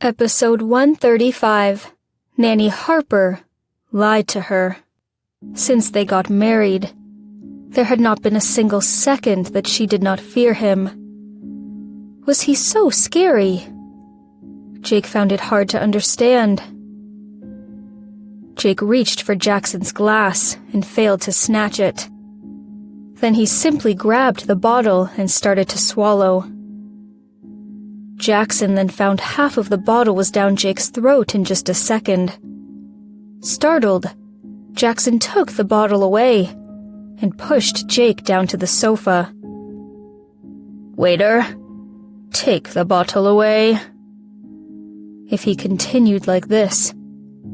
Episode 135. Nanny Harper lied to her. Since they got married, there had not been a single second that she did not fear him. Was he so scary? Jake found it hard to understand. Jake reached for Jackson's glass and failed to snatch it. Then he simply grabbed the bottle and started to swallow. Jackson then found half of the bottle was down Jake's throat in just a second. Startled, Jackson took the bottle away and pushed Jake down to the sofa. "Waiter, take the bottle away." If he continued like this,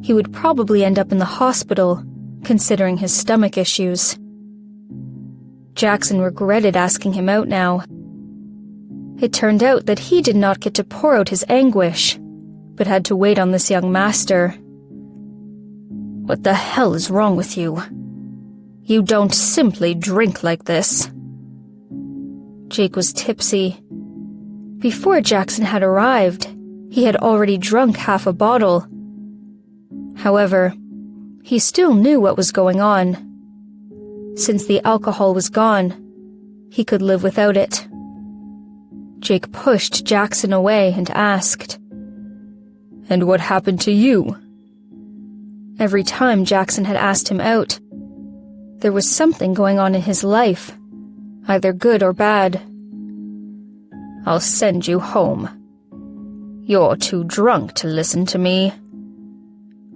he would probably end up in the hospital, considering his stomach issues. Jackson regretted asking him out now. It turned out that he did not get to pour out his anguish, but had to wait on this young master. "What the hell is wrong with you? You don't simply drink like this." Jake was tipsy. Before Jackson had arrived, he had already drunk half a bottle. However, he still knew what was going on. Since the alcohol was gone, he could live without it. Jake pushed Jackson away and asked, "And what happened to you?" Every time Jackson had asked him out, there was something going on in his life, either good or bad. "I'll send you home. You're too drunk to listen to me."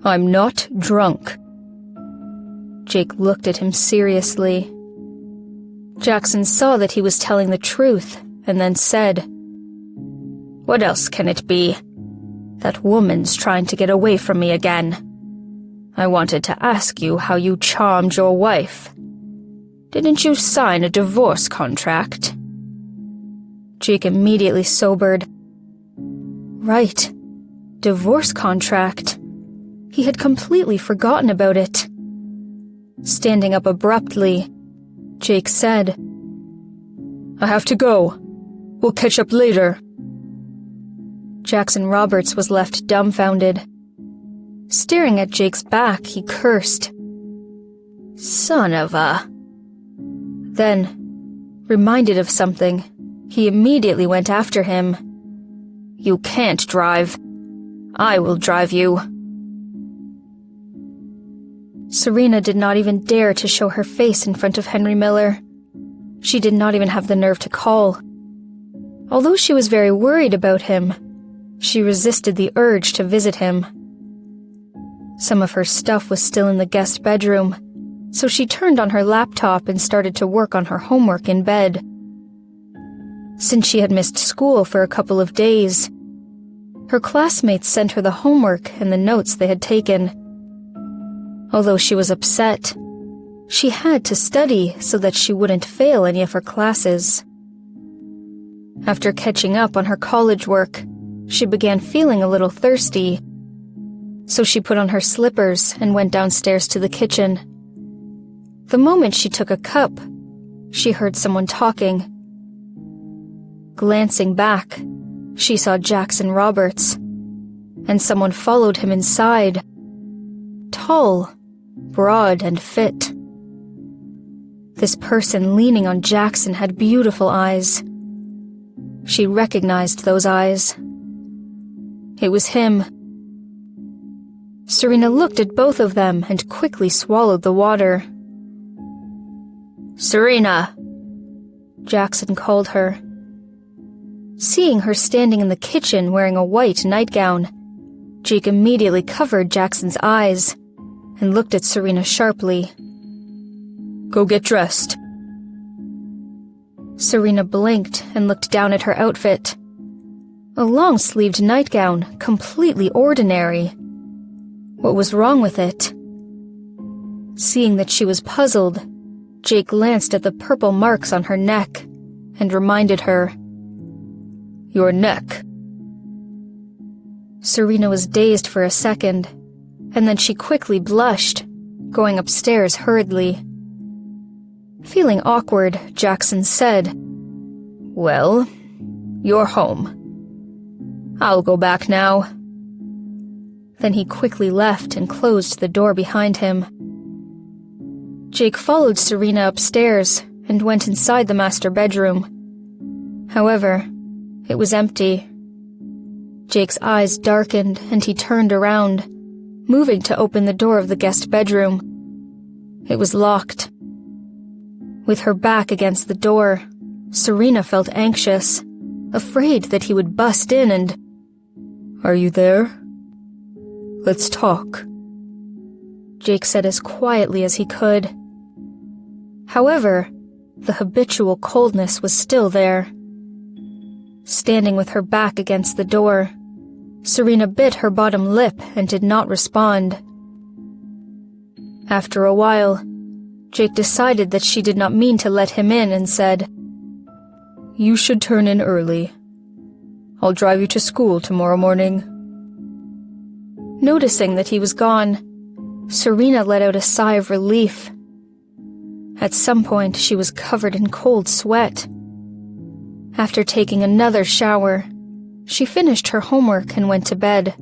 "I'm not drunk." Jake looked at him seriously. Jackson saw that he was telling the truth and then said, "What else can it be? That woman's trying to get away from me again. I wanted to ask you how you charmed your wife. Didn't you sign a divorce contract?" Jake immediately sobered. Right, divorce contract. He had completely forgotten about it. Standing up abruptly, Jake said, "I have to go. We'll catch up later." Jackson Roberts was left dumbfounded. Staring at Jake's back, he cursed. "Son of a..." Then, reminded of something, he immediately went after him. "You can't drive. I will drive you." Serena did not even dare to show her face in front of Henry Miller. She did not even have the nerve to call. Although she was very worried about him, she resisted the urge to visit him. Some of her stuff was still in the guest bedroom, so she turned on her laptop and started to work on her homework in bed. Since she had missed school for a couple of days, her classmates sent her the homework and the notes they had taken. Although she was upset, she had to study so that she wouldn't fail any of her classes. After catching up on her college work, she began feeling a little thirsty. So she put on her slippers and went downstairs to the kitchen. The moment she took a cup, she heard someone talking. Glancing back, she saw Jackson Roberts, and someone followed him inside. Tall, broad, and fit. This person leaning on Jackson had beautiful eyes. She recognized those eyes. It was him. Serena looked at both of them and quickly swallowed the water. "Serena!" Jackson called her. Seeing her standing in the kitchen wearing a white nightgown, Jake immediately covered Jackson's eyes and looked at Serena sharply. "Go get dressed." Serena blinked and looked down at her outfit. A long-sleeved nightgown, completely ordinary. What was wrong with it? Seeing that she was puzzled, Jake glanced at the purple marks on her neck and reminded her, "Your neck." Serena was dazed for a second, and then she quickly blushed, going upstairs hurriedly. Feeling awkward, Jackson said, "Well, you're home. I'll go back now. Then he quickly left and closed the door behind him. Jake followed Serena upstairs and went inside the master bedroom. However, it was empty. Jake's eyes darkened and he turned around, moving to open the door of the guest bedroom. It was locked. With her back against the door, Serena felt anxious, afraid that he would bust in and... "Are you there? Let's talk," Jake said as quietly as he could. However, the habitual coldness was still there. Standing with her back against the door, Serena bit her bottom lip and did not respond. After a while, Jake decided that she did not mean to let him in and said, "You should turn in early. I'll drive you to school tomorrow morning." Noticing that he was gone, Serena let out a sigh of relief. At some point, she was covered in cold sweat. After taking another shower, she finished her homework and went to bed.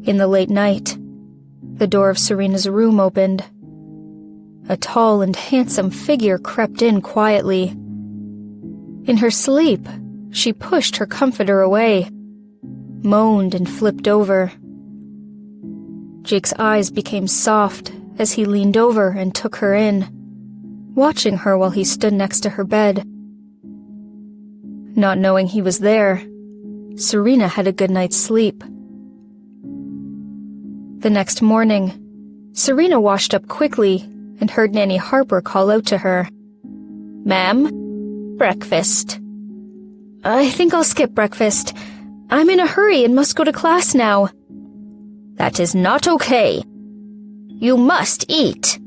In the late night, the door of Serena's room opened. A tall and handsome figure crept in quietly. In her sleep, she pushed her comforter away, moaned and flipped over. Jake's eyes became soft as he leaned over and took her in, watching her while he stood next to her bed. Not knowing he was there, Serena had a good night's sleep. The next morning, Serena washed up quickly and heard Nanny Harper call out to her, "Ma'am, breakfast." "I think I'll skip breakfast. I'm in a hurry and must go to class now." "That is not okay. You must eat,"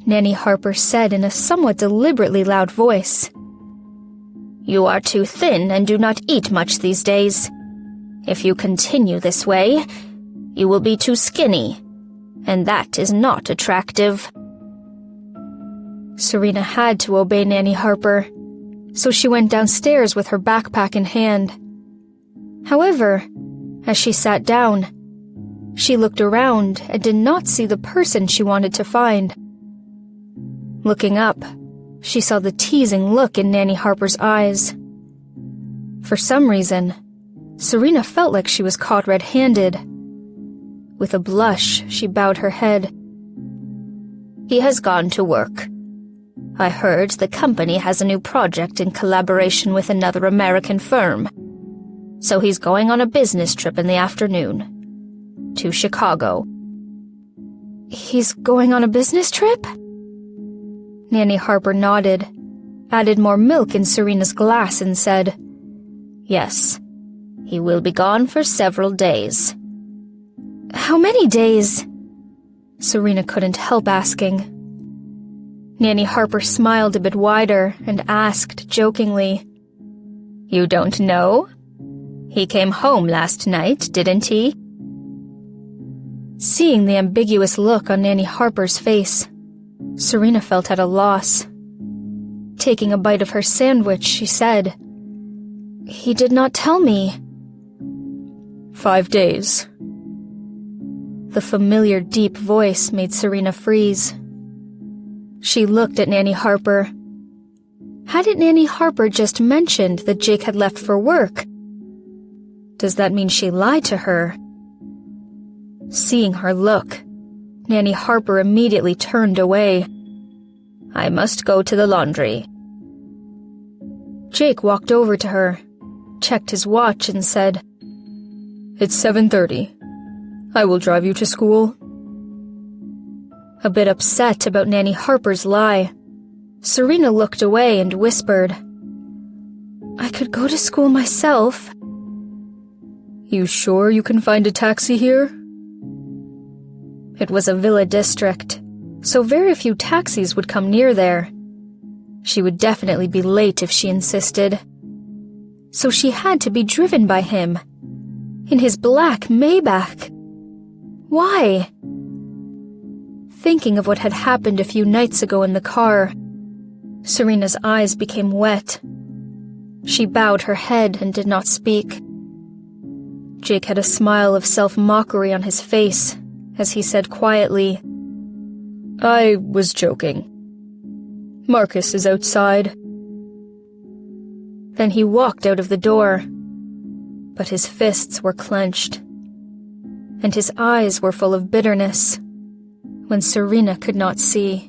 Nanny Harper said in a somewhat deliberately loud voice. "You are too thin and do not eat much these days. If you continue this way, you will be too skinny, and that is not attractive." Serena had to obey Nanny Harper, so she went downstairs with her backpack in hand. However, as she sat down, she looked around and did not see the person she wanted to find. Looking up, she saw the teasing look in Nanny Harper's eyes. For some reason, Serena felt like she was caught red-handed. With a blush, she bowed her head. "He has gone to work. I heard the company has a new project in collaboration with another American firm. So he's going on a business trip in the afternoon. To Chicago." "He's going on a business trip?" Nanny Harper nodded, added more milk in Serena's glass and said, "Yes, he will be gone for several days." "How many days?" Serena couldn't help asking. Nanny Harper smiled a bit wider and asked jokingly, "You don't know? He came home last night, didn't he?" Seeing the ambiguous look on Nanny Harper's face, Serena felt at a loss. Taking a bite of her sandwich, she said, "He did not tell me." 5 days. The familiar deep voice made Serena freeze. She looked at Nanny Harper. Hadn't Nanny Harper just mentioned that Jake had left for work? Does that mean she lied to her? Seeing her look, Nanny Harper immediately turned away. "I must go to the laundry." Jake walked over to her, checked his watch and said, "It's 7:30. I will drive you to school." A bit upset about Nanny Harper's lie, Serena looked away and whispered, "I could go to school myself." "You sure you can find a taxi here?" It was a villa district, so very few taxis would come near there. She would definitely be late if she insisted. So she had to be driven by him, in his black Maybach. Why? Thinking of what had happened a few nights ago in the car, Serena's eyes became wet. She bowed her head and did not speak. Jake had a smile of self-mockery on his face as he said quietly, "I was joking. Marcus is outside." Then he walked out of the door, but his fists were clenched, and his eyes were full of bitterness when Serena could not see.